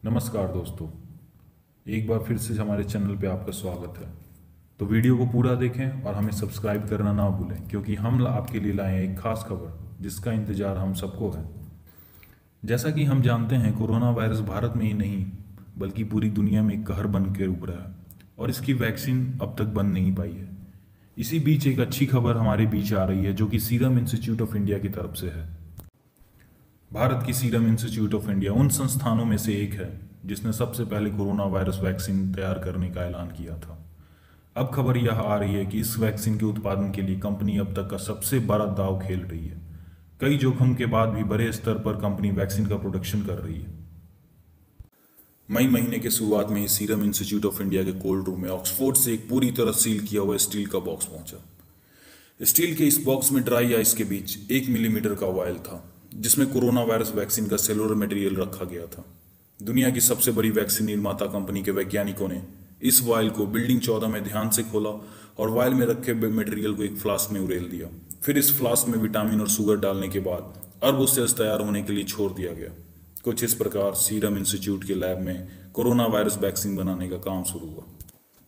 नमस्कार दोस्तों, एक बार फिर से हमारे चैनल पे आपका स्वागत है। तो वीडियो को पूरा देखें और हमें सब्सक्राइब करना ना भूलें, क्योंकि हम आपके लिए लाए हैं एक खास खबर जिसका इंतजार हम सबको है। जैसा कि हम जानते हैं, कोरोना वायरस भारत में ही नहीं बल्कि पूरी दुनिया में एक कहर बन के उभरा है और इसकी वैक्सीन अब तक बन नहीं पाई है। इसी बीच एक अच्छी खबर हमारे बीच आ रही है, जो कि सीरम इंस्टीट्यूट ऑफ इंडिया की तरफ से है। भारत की सीरम इंस्टीट्यूट ऑफ इंडिया उन संस्थानों में से एक है जिसने सबसे पहले कोरोना वायरस वैक्सीन तैयार करने का ऐलान किया था। अब खबर यह आ रही है कि इस वैक्सीन के उत्पादन के लिए कंपनी अब तक का सबसे बड़ा दांव खेल रही है। कई जोखिम के बाद भी बड़े स्तर पर कंपनी वैक्सीन का प्रोडक्शन कर रही है। मई महीने के शुरुआत में ही सीरम इंस्टीट्यूट ऑफ इंडिया के कोल्ड रूम में ऑक्सफोर्ड से एक पूरी तरह सील किया हुआ स्टील का बॉक्स पहुंचा। स्टील के इस बॉक्स में ड्राई आइस के बीच 1 मिलीमीटर का वायल था, जिसमें कोरोना वायरस वैक्सीन का सेलुलर मटेरियल रखा गया था। दुनिया की सबसे बड़ी वैक्सीन निर्माता कंपनी के वैज्ञानिकों ने इस वायल को बिल्डिंग 14 में ध्यान से खोला और वायल में रखे मटेरियल को एक फ्लास्क में उड़ेल दिया। फिर इस फ्लास्क में विटामिन और शुगर डालने के बाद अरबों सेल्स तैयार होने के लिए छोड़ दिया गया। कुछ इस प्रकार सीरम इंस्टीट्यूट के लैब में कोरोना वायरस वैक्सीन बनाने का काम शुरू हुआ।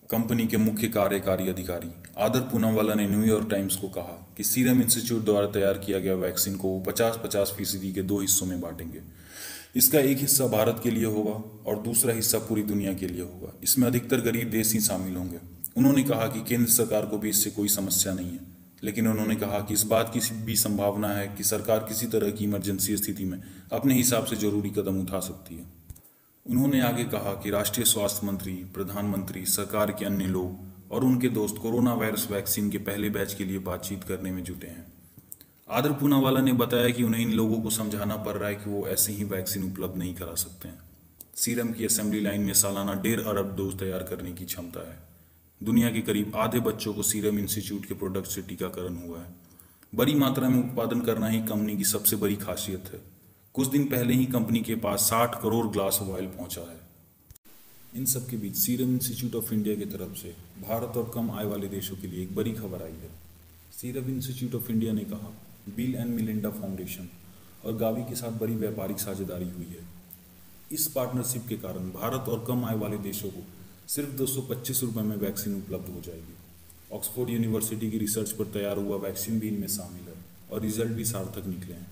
कंपनी के मुख्य कार्यकारी अधिकारी आदर पूनावाला ने न्यूयॉर्क टाइम्स को कहा कि सीरम इंस्टीट्यूट द्वारा तैयार किया गया वैक्सीन को 50-50% के 2 हिस्सों में बांटेंगे। इसका एक हिस्सा भारत के लिए होगा और दूसरा हिस्सा पूरी दुनिया के लिए होगा। इसमें अधिकतर गरीब देश ही शामिल होंगे। उन्होंने कहा कि केंद्र सरकार को भी इससे कोई समस्या नहीं है, लेकिन उन्होंने कहा कि इस बात की भी संभावना है कि सरकार किसी तरह की इमरजेंसी स्थिति में अपने हिसाब से जरूरी कदम उठा सकती है। उन्होंने आगे कहा कि राष्ट्रीय स्वास्थ्य मंत्री, प्रधानमंत्री, सरकार के अन्य लोग और उनके दोस्त कोरोना वायरस वैक्सीन के पहले बैच के लिए बातचीत करने में जुटे हैं। आदर पूनावाला ने बताया कि उन्हें इन लोगों को समझाना पड़ रहा है कि वो ऐसे ही वैक्सीन उपलब्ध नहीं करा सकते हैं। सीरम की असेंबली लाइन में सालाना 1.5 अरब डोज तैयार करने की क्षमता है। दुनिया के करीब आधे बच्चों को सीरम इंस्टीट्यूट के प्रोडक्ट से टीकाकरण हुआ है। बड़ी मात्रा में उत्पादन करना ही कंपनी की सबसे बड़ी खासियत है। कुछ दिन पहले ही कंपनी के पास 60 करोड़ ग्लास ऑयल पहुंचा है। इन सब के बीच सीरम इंस्टीट्यूट ऑफ इंडिया की तरफ से भारत और कम आय वाले देशों के लिए एक बड़ी खबर आई है। सीरम इंस्टीट्यूट ऑफ इंडिया ने कहा, बिल एंड मिलिंडा फाउंडेशन और गावी के साथ बड़ी व्यापारिक साझेदारी हुई है। इस पार्टनरशिप के कारण भारत और कम आय वाले देशों को सिर्फ 225 रुपये में वैक्सीन उपलब्ध हो जाएगी। ऑक्सफोर्ड यूनिवर्सिटी की रिसर्च पर तैयार हुआ वैक्सीन भी इनमें शामिल है और रिजल्ट भी सार्थक निकले हैं।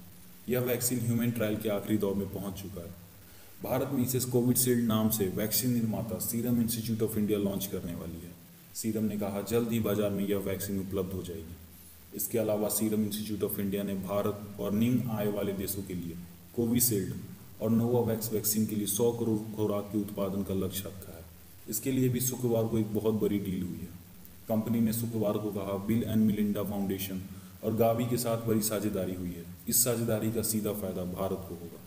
यह वैक्सीन ह्यूमन ट्रायल के आखिरी दौर में पहुंच चुका है। भारत में इसे कोविशील्ड नाम से वैक्सीन निर्माता serum institute of India launch करने वाली है। सीरम ने कहा, जल्द ही बाजार में यह वैक्सीन उपलब्ध हो जाएगी। इसके अलावा सीरम इंस्टीट्यूट ऑफ इंडिया ने भारत और निम्न आय वाले देशों के लिए कोविशील्ड और नोवावैक्स वैक्सीन के लिए 100 करोड़ खुराक के उत्पादन का लक्ष्य रखा है। इसके लिए भी शुक्रवार को एक बहुत बड़ी डील हुई है। कंपनी ने शुक्रवार को कहा, बिल एंड मिलिंडा फाउंडेशन और गावी के साथ बड़ी साझेदारी हुई है। इस साझेदारी का सीधा फायदा भारत को होगा।